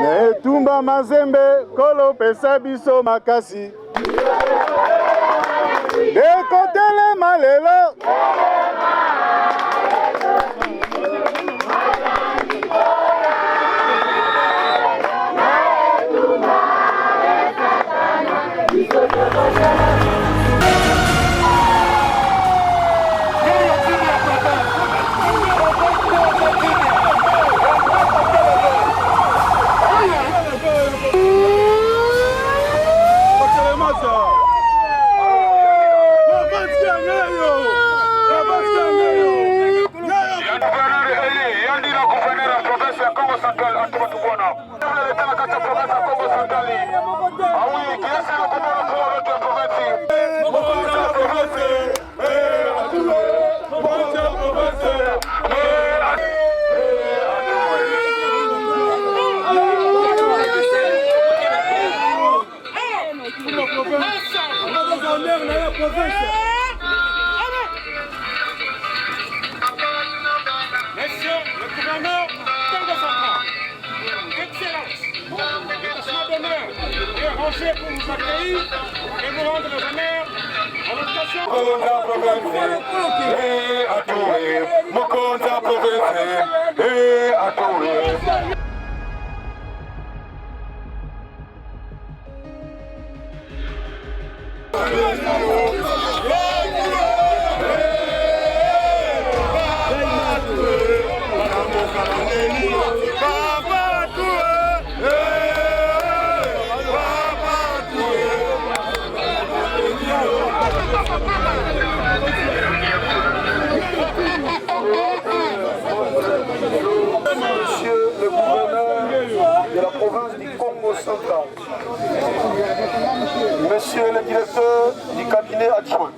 Netumba Mazembe kolo pesa biso makasi. Dekotele malelo. Pour vous accueillir et vous rendre les honneurs à l'invitation. Monsieur le gouverneur de la province du Congo central, Monsieur le directeur du cabinet adjoint,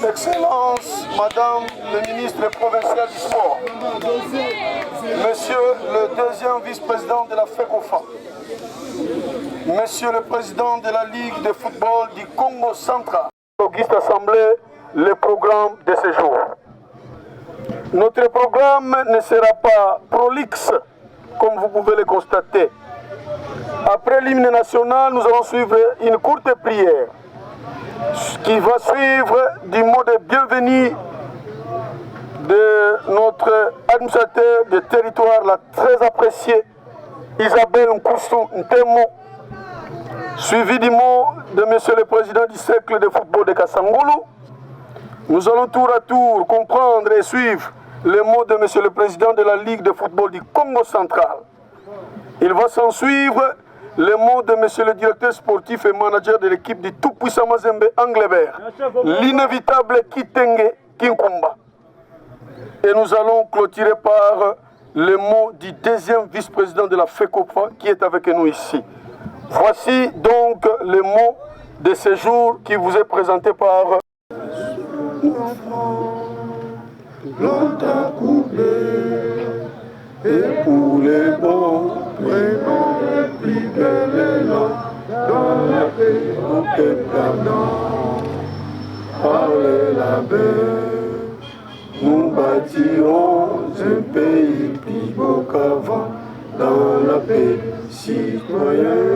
Excellence Madame le ministre provincial du sport, Monsieur le deuxième vice-président de la FECOFA, Monsieur le président de la Ligue de football du Congo central, Auguste Assemblée, le programme de ce jour. Notre programme ne sera pas prolixe, comme vous pouvez le constater. Après l'hymne national, nous allons suivre une courte prière qui va suivre du mot de bienvenue de notre administrateur de territoire, la très appréciée Isabelle Nkoussou Ntemo, suivi du mot de Monsieur le Président du cercle de football de Kassangoulou. Nous allons tour à tour comprendre et suivre les mots de Monsieur le Président de la Ligue de football du Congo central. Il va s'en suivre les mots de Monsieur le directeur sportif et manager de l'équipe du tout-puissant Mazembe Anglebert, l'inévitable Kitenge Kinkumba. Et nous allons clôturer par les mots du deuxième vice-président de la FECOFA qui est avec nous ici. Voici donc les mots de ce jour qui vous est présenté par... L'on t'a coupé, et pour les bons, prenons les plus belles élan, dans la paix, aucun perdant. Parlez la paix, nous bâtirons un pays plus beau qu'avant, dans la paix, citoyen.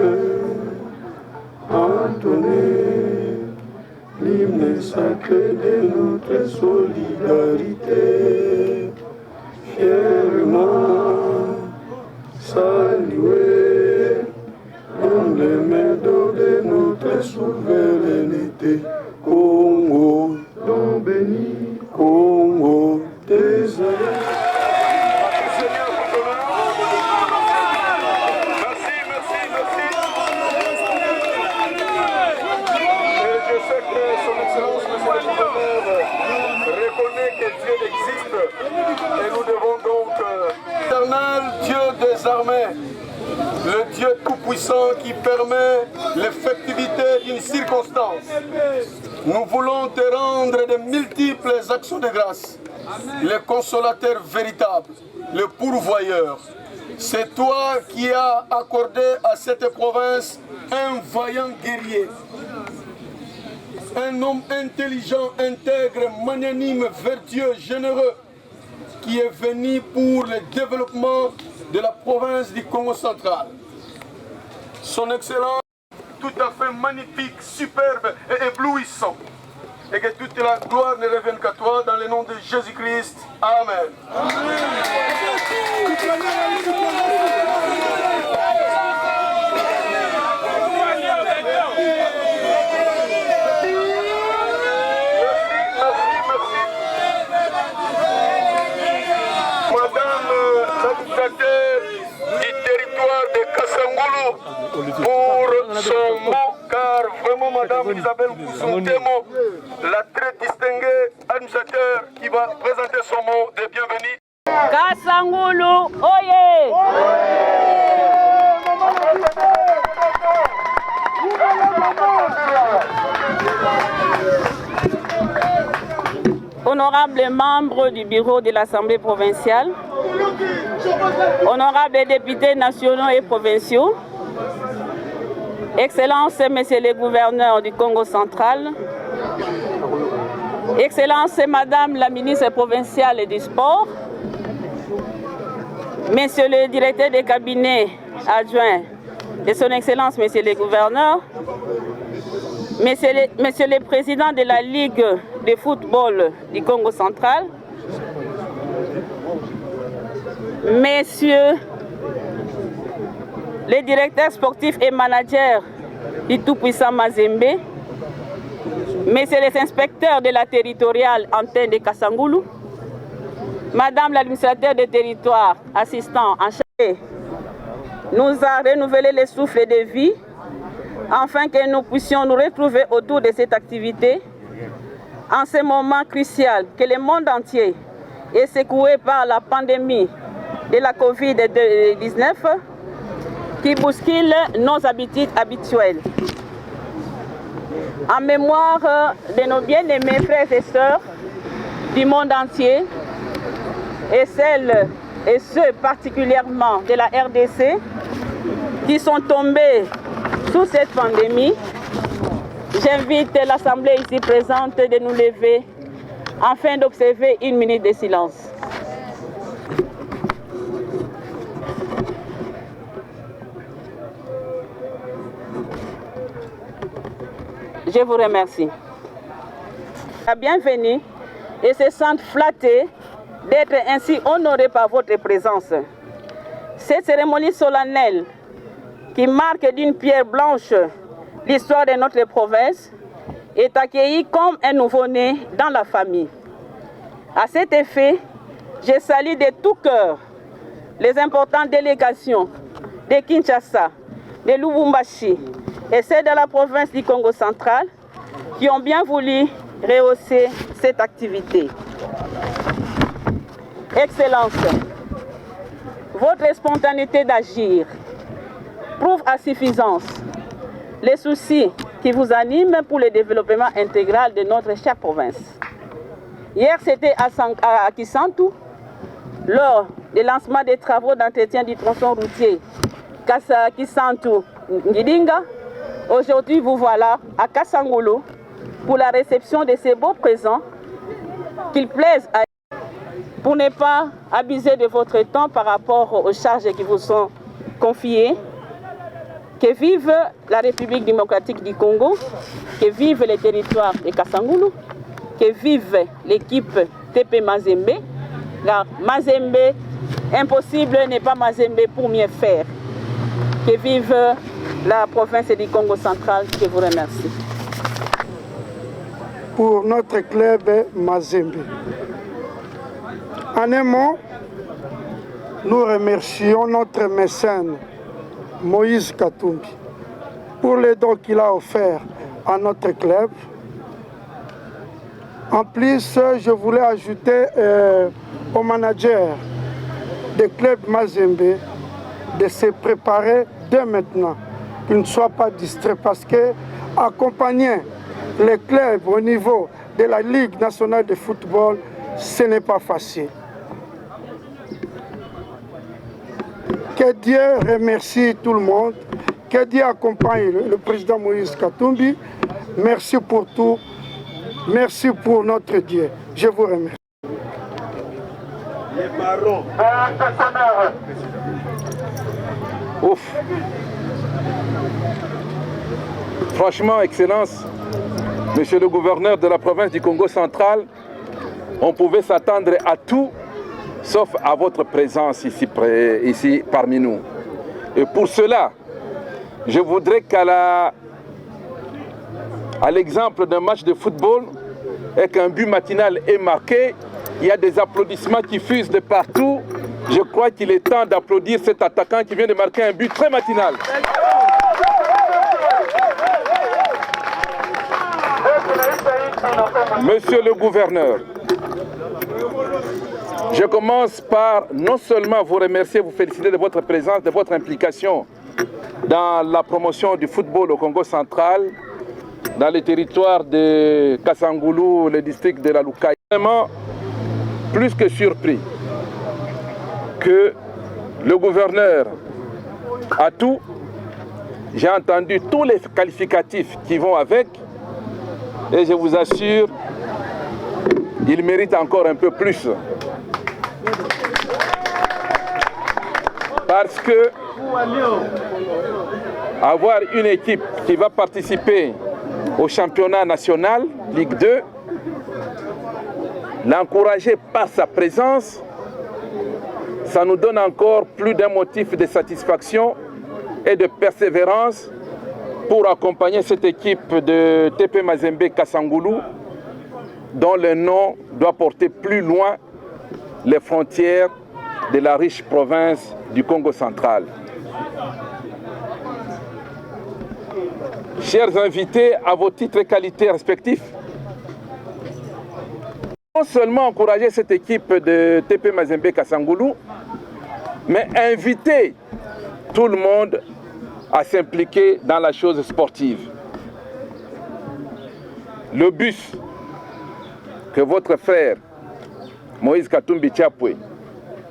Entonnez l'hymne sacré de notre solidarité, fièrement saluer dans le médaille de notre souveraineté. Congo, don béni, Congo, tes reconnaît que Dieu existe et nous devons donc l'éternel Dieu des armées, le Dieu tout-puissant qui permet l'effectivité d'une circonstance. Nous voulons te rendre de multiples actions de grâce, le consolateur véritable, le pourvoyeur. C'est toi qui as accordé à cette province un vaillant guerrier, un homme intelligent, intègre, magnanime, vertueux, généreux, qui est venu pour le développement de la province du Congo central. Son Excellence, tout à fait magnifique, superbe et éblouissant. Et que toute la gloire ne revienne qu'à toi dans le nom de Jésus-Christ. Amen. Du territoire de Kassangoulou pour son mot, car vraiment Madame Isabelle Koussountemo, la très distinguée administrateur qui va présenter son mot de bienvenue. Kassangoulou, oye! Honorables membres du bureau de l'Assemblée provinciale, honorables députés nationaux et provinciaux, Excellences, Messieurs les gouverneurs du Congo central, Excellences, Madame la ministre provinciale du sport, Messieurs le directeur des cabinets adjoints de son Excellence, Messieurs les gouverneurs, Messieurs les présidents de la Ligue de football du Congo central, Messieurs les directeurs sportifs et managers du tout-puissant Mazembe, Messieurs les inspecteurs de la territoriale antenne de Kassangoulou, Madame l'administrateur des territoires assistant en charge, nous a renouvelé le souffle de vie afin que nous puissions nous retrouver autour de cette activité en ce moment crucial que le monde entier est secoué par la pandémie de la Covid-19 qui bouscule nos habitudes habituelles. En mémoire de nos bien-aimés frères et sœurs du monde entier et celles et ceux particulièrement de la RDC qui sont tombés sous cette pandémie, j'invite l'Assemblée ici présente de nous lever afin d'observer une minute de silence. Je vous remercie. La bienvenue et se sentent flattés d'être ainsi honorés par votre présence. Cette cérémonie solennelle qui marque d'une pierre blanche l'histoire de notre province est accueillie comme un nouveau-né dans la famille. À cet effet, je salue de tout cœur les importantes délégations de Kinshasa, de Lubumbashi et celles de la province du Congo central qui ont bien voulu rehausser cette activité. Excellence, votre spontanéité d'agir prouve à suffisance les soucis qui vous animent pour le développement intégral de notre chère province. Hier, c'était à Kisantu, lors du lancement des travaux d'entretien du tronçon routier Kisantu-Ngidinga. Aujourd'hui, vous voilà à Kassangoulou pour la réception de ces beaux présents qu'il plaise à pour ne pas abuser de votre temps par rapport aux charges qui vous sont confiées. Que vive la République démocratique du Congo, que vive les territoires de Kassangoulou, que vive l'équipe TP Mazembe. Car Mazembe, impossible n'est pas Mazembe pour mieux faire. Que vive la province du Congo central, je vous remercie. Pour notre club Mazembe. En un mot, nous remercions notre mécène Moïse Katumbi pour les dons qu'il a offerts à notre club. En plus, je voulais ajouter au manager du club Mazembe de se préparer dès maintenant, qu'il ne soit pas distrait, parce que accompagner les clubs au niveau de la Ligue nationale de football, ce n'est pas facile. Que Dieu remercie tout le monde, que Dieu accompagne le président Moïse Katumbi. Merci pour tout, merci pour notre Dieu. Je vous remercie. Ouf. Franchement, Excellence, Monsieur le gouverneur de la province du Congo central, on pouvait s'attendre à tout, sauf à votre présence ici parmi nous. Et pour cela, je voudrais à l'exemple d'un match de football, et qu'un but matinal est marqué, il y a des applaudissements qui fusent de partout. Je crois qu'il est temps d'applaudir cet attaquant qui vient de marquer un but très matinal. Monsieur le gouverneur, je commence par non seulement vous remercier, vous féliciter de votre présence, de votre implication dans la promotion du football au Congo central, dans le territoire de Kassangoulou, le district de la Loukaï. Vraiment plus que surpris que le gouverneur a tout. J'ai entendu tous les qualificatifs qui vont avec et je vous assure, il mérite encore un peu plus. Parce que avoir une équipe qui va participer au championnat national, Ligue 2, l'encourager par sa présence, ça nous donne encore plus d'un motif de satisfaction et de persévérance pour accompagner cette équipe de TP Mazembe Kassangoulou, dont le nom doit porter plus loin les frontières de la riche province du Congo central. Chers invités, à vos titres et qualités respectifs, non seulement encourager cette équipe de TP Mazembe Kassangoulou, mais inviter tout le monde à s'impliquer dans la chose sportive. Le bus que votre frère Moïse Katumbi Tchapwe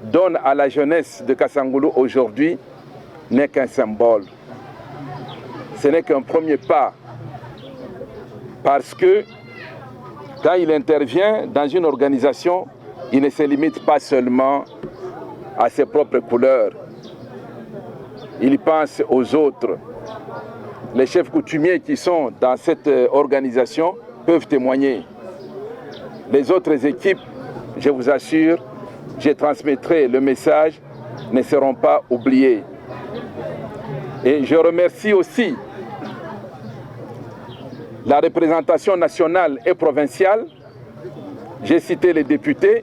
donne à la jeunesse de Kassangoulou aujourd'hui n'est qu'un symbole. Ce n'est qu'un premier pas. Parce que quand il intervient dans une organisation, il ne se limite pas seulement à ses propres couleurs. Il pense aux autres. Les chefs coutumiers qui sont dans cette organisation peuvent témoigner. Les autres équipes, je vous assure, je transmettrai le message, ne seront pas oubliées. Et je remercie aussi la représentation nationale et provinciale. J'ai cité les députés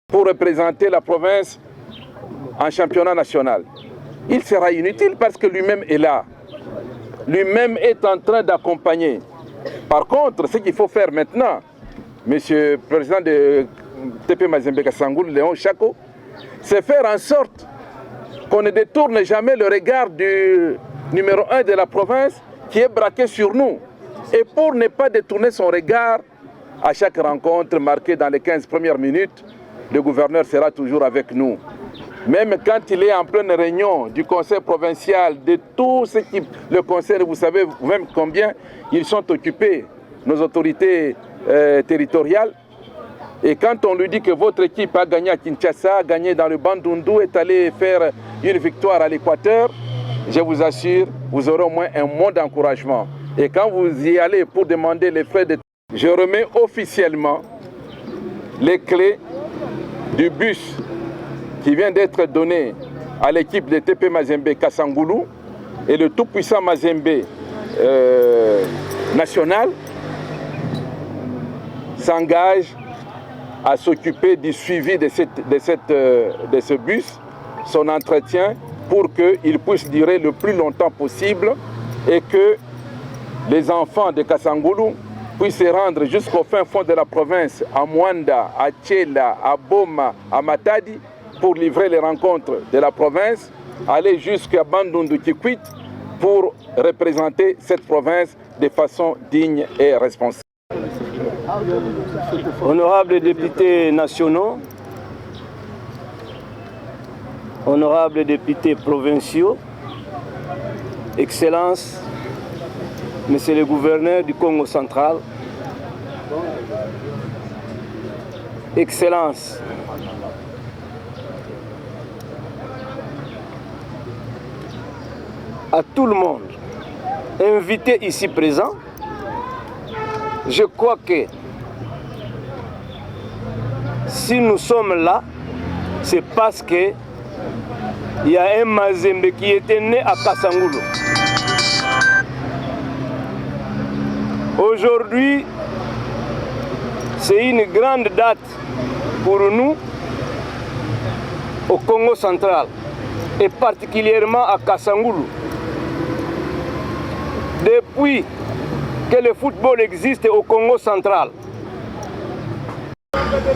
pour représenter la province en championnat national. Il sera inutile parce que lui-même est là. Lui-même est en train d'accompagner. Par contre, ce qu'il faut faire maintenant, Monsieur le Président de TP Mazembe Kassangoulou, Léon Chako, c'est faire en sorte qu'on ne détourne jamais le regard du numéro 1 de la province qui est braqué sur nous. Et pour ne pas détourner son regard, à chaque rencontre marquée dans les 15 premières minutes, le gouverneur sera toujours avec nous. Même quand il est en pleine réunion du conseil provincial, de tout ce qui le concerne, vous savez même combien ils sont occupés, nos autorités territoriales. Et quand on lui dit que votre équipe a gagné à Kinshasa, a gagné dans le Bandundu, est allé faire une victoire à l'Équateur, je vous assure, vous aurez au moins un mot d'encouragement. Et quand vous y allez pour demander les frais de... Je remets officiellement les clés du bus qui vient d'être donné à l'équipe de TP Mazembe Kassangoulou et le tout-puissant Mazembe national s'engage à s'occuper du suivi de ce bus, son entretien, pour qu'il puisse durer le plus longtemps possible et que les enfants de Kassangoulou puissent se rendre jusqu'au fin fond de la province, à Mwanda, à Tchela, à Boma, à Matadi, pour livrer les rencontres de la province, aller jusqu'à Bandundu Kikwit pour représenter cette province de façon digne et responsable. Honorables députés nationaux, honorables députés provinciaux, Excellences, Monsieur le gouverneur du Congo central, Excellences, à tout le monde, invité ici présent, je crois que si nous sommes là, c'est parce que il y a un Mazembe qui était né à Kassangoulou. Aujourd'hui, c'est une grande date pour nous au Congo central et particulièrement à Kassangoulou. Depuis que le football existe au Congo central,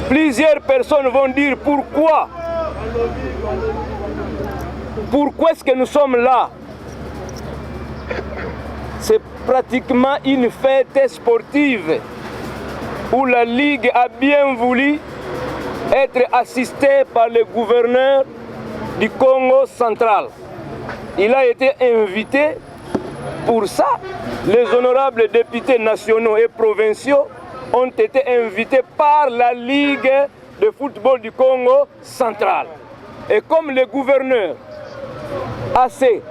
plusieurs personnes vont dire pourquoi est-ce que nous sommes là. C'est pratiquement une fête sportive où la Ligue a bien voulu être assistée par le gouverneur du Congo central. Il a été invité. Pour ça, les honorables députés nationaux et provinciaux ont été invités par la Ligue de football du Congo central. Et comme le gouverneur a ses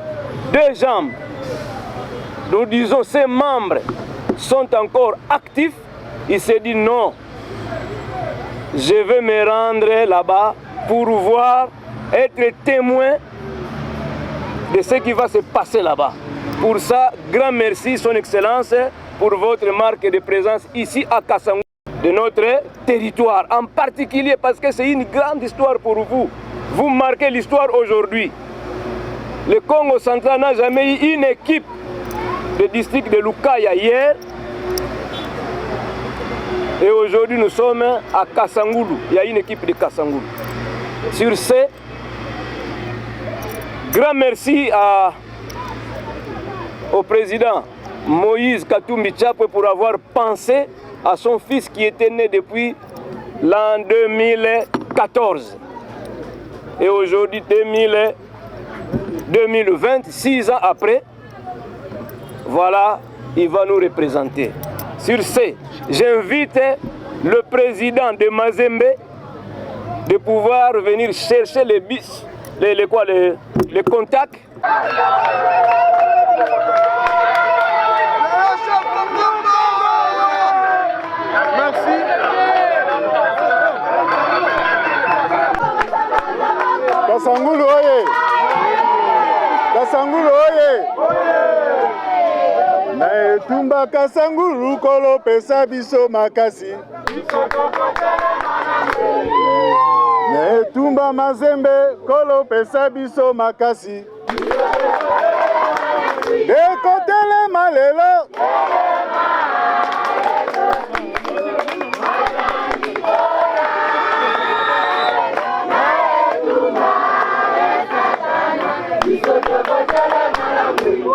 deux jambes, nous disons ses membres sont encore actifs, il s'est dit non, je vais me rendre là-bas pour voir, être témoin de ce qui va se passer là-bas. Pour ça, grand merci, Son Excellence, pour votre marque de présence ici à Kassangoulou, de notre territoire, en particulier parce que c'est une grande histoire pour vous. Vous marquez l'histoire aujourd'hui. Le Congo central n'a jamais eu une équipe de district de Lukaya hier. Et aujourd'hui, nous sommes à Kassangoulou. Il y a une équipe de Kassangoulou. Sur ce, grand merci au président Moïse Katumbi Tchapwe pour avoir pensé à son fils qui était né depuis l'an 2014. Et aujourd'hui, 2020, 6 ans après, voilà, il va nous représenter. Sur ce, j'invite le président de Mazembe de pouvoir venir chercher les bis, les contacts. Merci. Kassangoulou oye. Kassangoulou oye. Na etumba Kassangoulou kolo pesa biso makasi. Na etumba Mazembe kolo pesa biso makasi. Dekotele malelo.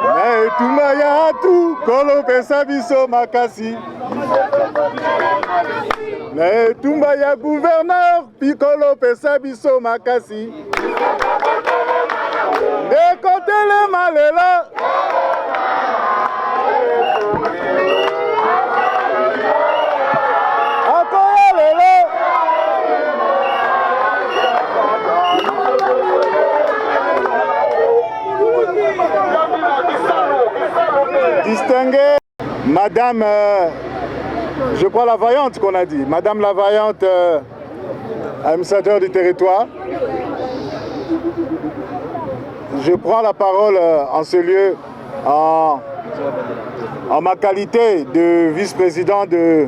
Na etumba ya atu kolo pesa biso makasi. Na etumba ya gouverneur pikolo pesa biso makasi. Dekotele malela. Akoya lelo. Distingué, Madame, je crois la Vaillante qu'on a dit, Madame la Vaillante, administrateur du territoire. Je prends la parole en ce lieu en ma qualité de vice-président de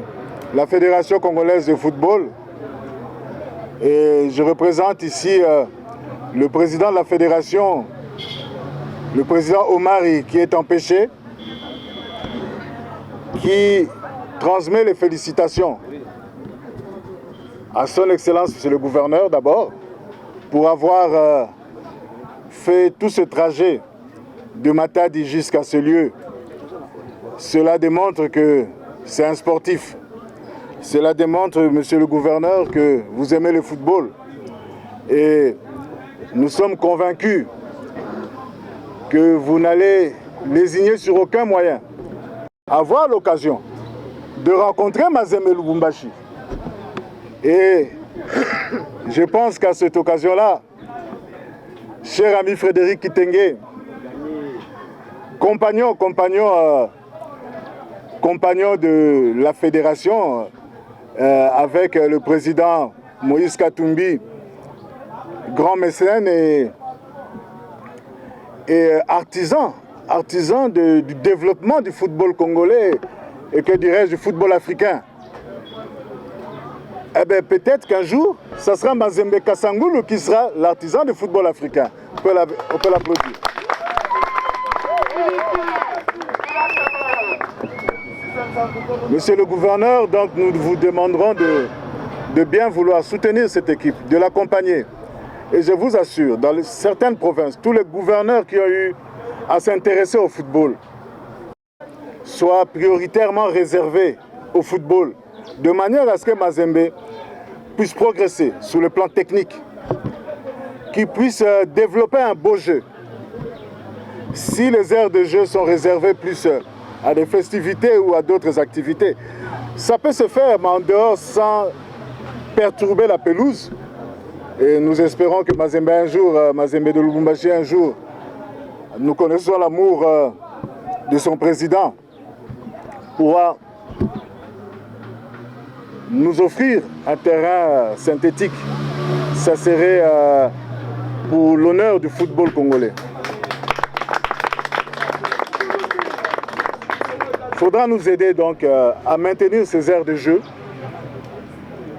la Fédération congolaise de football. Et je représente ici le président de la fédération, le président Omari, qui est empêché, qui transmet les félicitations à son Excellence, Monsieur le Gouverneur d'abord, pour avoir fait tout ce trajet de Matadi jusqu'à ce lieu. Cela démontre que c'est un sportif. Cela démontre, Monsieur le Gouverneur, que vous aimez le football. Et nous sommes convaincus que vous n'allez lésigner sur aucun moyen avoir l'occasion de rencontrer Mazembe Lubumbashi Et je pense qu'à cette occasion-là, cher ami Frédéric Kitenge, compagnon de la fédération, avec le président Moïse Katumbi, grand mécène et artisan du développement du football congolais et que dirais-je du football africain. Eh bien, peut-être qu'un jour, ce sera Mazembe Kasangulu qui sera l'artisan du football africain. On peut l'applaudir. Monsieur le gouverneur, donc nous vous demanderons de bien vouloir soutenir cette équipe, de l'accompagner. Et je vous assure, dans certaines provinces, tous les gouverneurs qui ont eu à s'intéresser au football soient prioritairement réservés au football, de manière à ce que Mazembe puisse progresser sur le plan technique, qu'il puisse développer un beau jeu. Si les aires de jeu sont réservées plus à des festivités ou à d'autres activités, ça peut se faire, mais en dehors, sans perturber la pelouse. Et nous espérons que Mazembe un jour, Mazembe de Lubumbashi un jour, nous connaissons l'amour de son président, pourra nous offrir un terrain synthétique. Ça serait pour l'honneur du football congolais. Il faudra nous aider donc à maintenir ces aires de jeu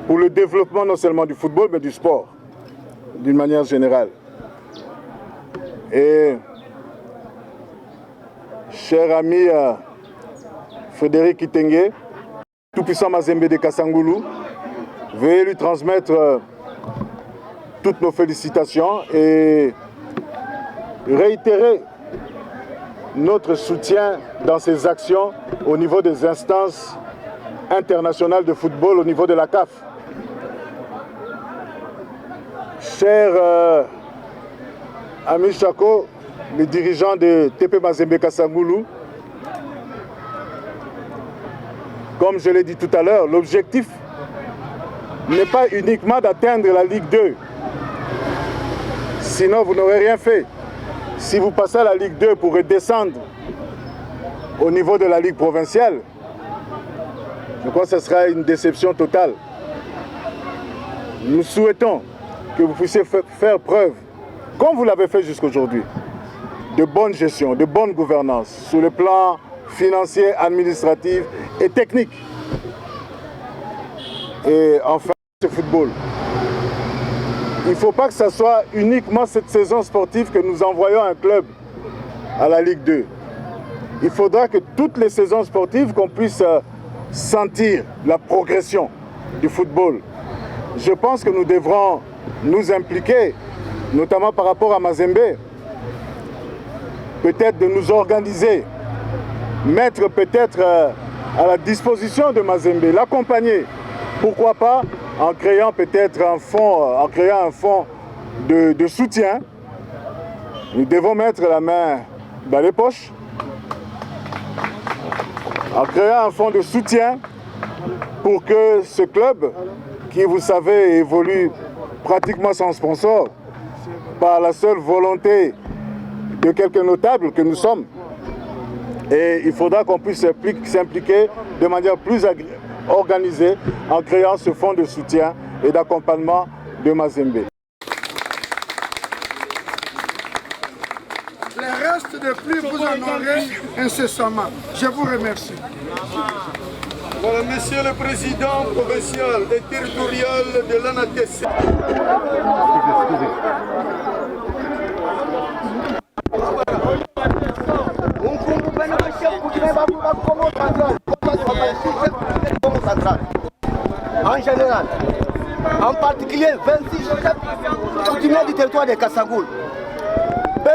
pour le développement non seulement du football mais du sport d'une manière générale. Et cher ami Frédéric Kitenge, tout-puissant Mazembe de Kasangulu, veuillez lui transmettre toutes nos félicitations et réitérer notre soutien dans ses actions au niveau des instances internationales de football, au niveau de la CAF. Cher ami Chako, le dirigeant de TP Mazembe Kasangulu, comme je l'ai dit tout à l'heure, l'objectif n'est pas uniquement d'atteindre la Ligue 2. Sinon, vous n'aurez rien fait. Si vous passez à la Ligue 2 pour redescendre au niveau de la Ligue provinciale, je crois que ce sera une déception totale. Nous souhaitons que vous puissiez faire preuve, comme vous l'avez fait jusqu'aujourd'hui, de bonne gestion, de bonne gouvernance, sur le plan financier, administratif et technique. Et enfin, ce football. Il ne faut pas que ce soit uniquement cette saison sportive que nous envoyons un club à la Ligue 2. Il faudra que toutes les saisons sportives, qu'on puisse sentir la progression du football. Je pense que nous devrons nous impliquer, notamment par rapport à Mazembe, peut-être de nous organiser, mettre peut-être à la disposition de Mazembe, l'accompagner. Pourquoi pas en créant peut-être un fonds, de soutien. Nous devons mettre la main dans les poches en créant un fonds de soutien pour que ce club, qui vous savez évolue pratiquement sans sponsor, par la seule volonté de quelques notables que nous sommes, et il faudra qu'on puisse s'impliquer de manière plus organisée en créant ce fonds de soutien et d'accompagnement de Mazembe. Les restes de pluie, vous en aurez incessamment. Je vous remercie. Voilà, Monsieur le Président provincial et territorial de l'ANATEC. En général, en particulier 26 chefs coutumiers du territoire de Kassagoul.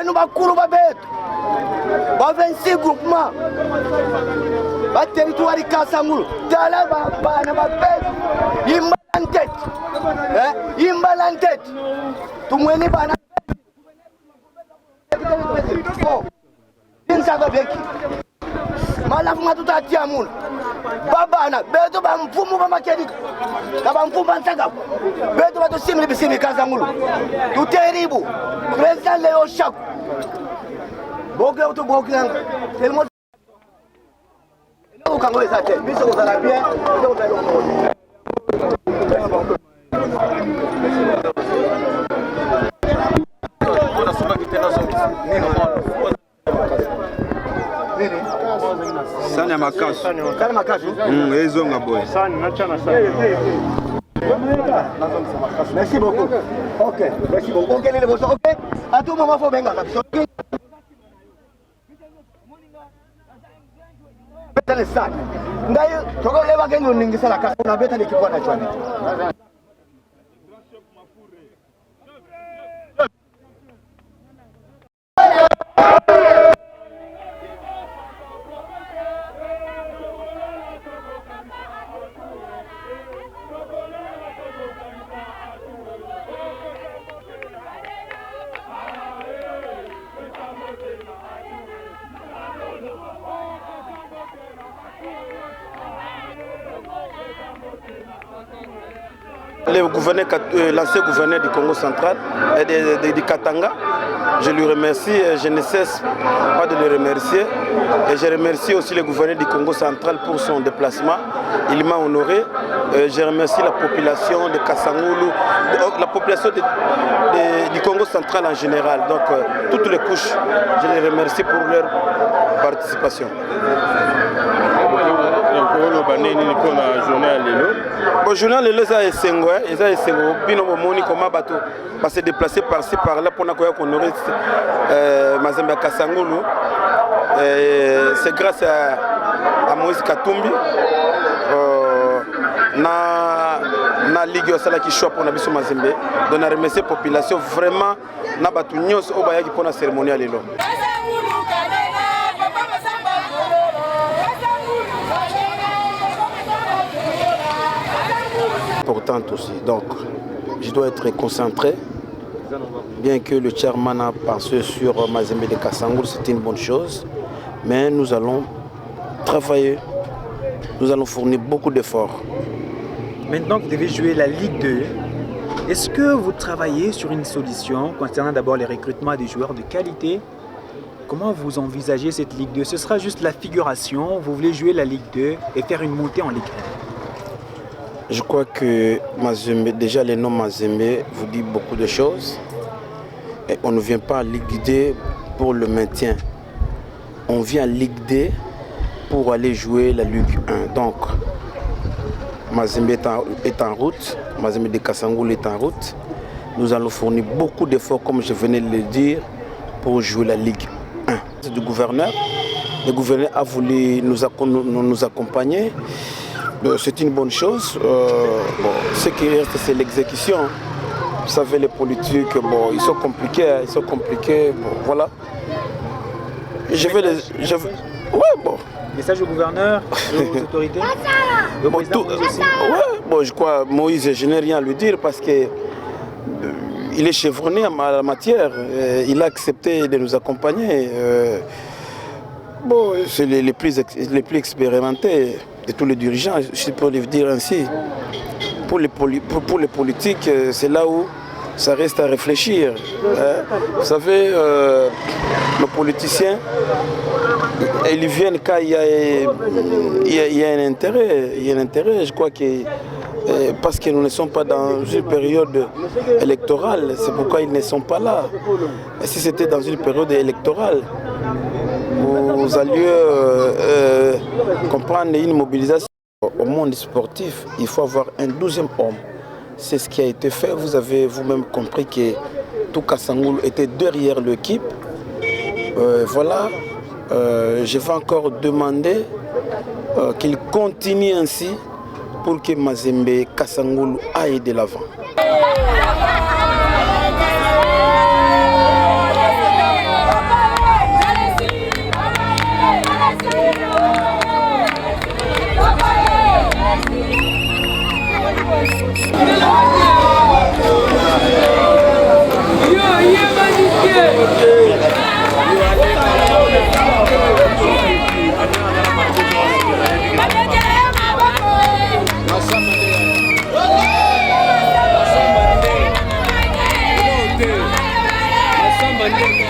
Nous avons 26 groupements. Le territoire de Kassagoul. Il m'a en tête. Tout le monde est Malaf matuta tiamun babana beto bamfumu bamakedi kabamfumba ntaka beto bato simli bisimi Kasangulu tuteribu president Leo Shak boke auto boke yang telmo ukango esate biso kozala bien ndo kozala Sani ya makasu. Sani makasu? Ezonga boy. Sani, nachana sani. Merci beaucoup. Ok, merci beaucoup. Ok, les boss. Ok. À tout moment, faut venir. Beta le sac. Ndayo, toko leva kenyo ningisa la kasa na beta ni kipwana chwani. L'ancien gouverneur du Congo central et du Katanga, je lui remercie, je ne cesse pas de le remercier. Et je remercie aussi le gouverneur du Congo central pour son déplacement. Il m'a honoré. Je remercie la population de Kasangulu, la population du Congo central en général. Donc toutes les couches, je les remercie pour leur participation. Bon, journal de l'Eza et Sengo, Bino Moni comment bateau, parce que déplacé par-ci par-là pour honorer Mazembe Kasangulu. C'est grâce à Moïse Katumbi. Na ligue osala ki choix pour na biso Mazembe. Donc na remercier population vraiment na batu nyos o bayaki pour na cérémonie lelo. Importante aussi. Donc, je dois être concentré. Bien que le chairman a pensé sur Mazembe de Kasangulu, c'est une bonne chose. Mais nous allons travailler. Nous allons fournir beaucoup d'efforts. Maintenant que vous devez jouer la Ligue 2, est-ce que vous travaillez sur une solution concernant d'abord les recrutements des joueurs de qualité? Comment vous envisagez cette Ligue 2? Ce sera juste la figuration, vous voulez jouer la Ligue 2 et faire une montée en Ligue 1? Je crois que Mazembe, déjà le nom Mazembe vous dit beaucoup de choses. Et on ne vient pas en Ligue 2 pour le maintien. On vient en Ligue 2 pour aller jouer la Ligue 1. Donc, Mazembe est en route, Mazembe de Kasangulu est en route. Nous allons fournir beaucoup d'efforts, comme je venais de le dire, pour jouer la Ligue 1. C'est du gouverneur. Le gouverneur a voulu nous accompagner. C'est une bonne chose. Bon, ce qui reste, c'est l'exécution. Vous savez, les politiques, bon, ils sont compliqués. Bon, voilà. Ouais, bon. Message au gouverneur, aux autorités. Bon, je crois Moïse, je n'ai rien à lui dire parce que il est chevronné en la matière. Il a accepté de nous accompagner. Bon, c'est les plus expérimentés de tous les dirigeants, je peux le dire ainsi. Pour les politiques, c'est là où ça reste à réfléchir. Vous savez, nos politiciens, ils viennent quand il y a un intérêt. Il y a un intérêt, je crois que parce que nous ne sommes pas dans une période électorale, c'est pourquoi ils ne sont pas là. Et si c'était dans une période électorale, vous alliez comprendre une mobilisation. Au monde sportif, il faut avoir un 12e homme. C'est ce qui a été fait. Vous avez vous-même compris que tout Kasangulu était derrière l'équipe. Voilà. Je vais encore demander qu'il continue ainsi pour que Mazembe Kasangulu aille de l'avant. Yeah. Mandela.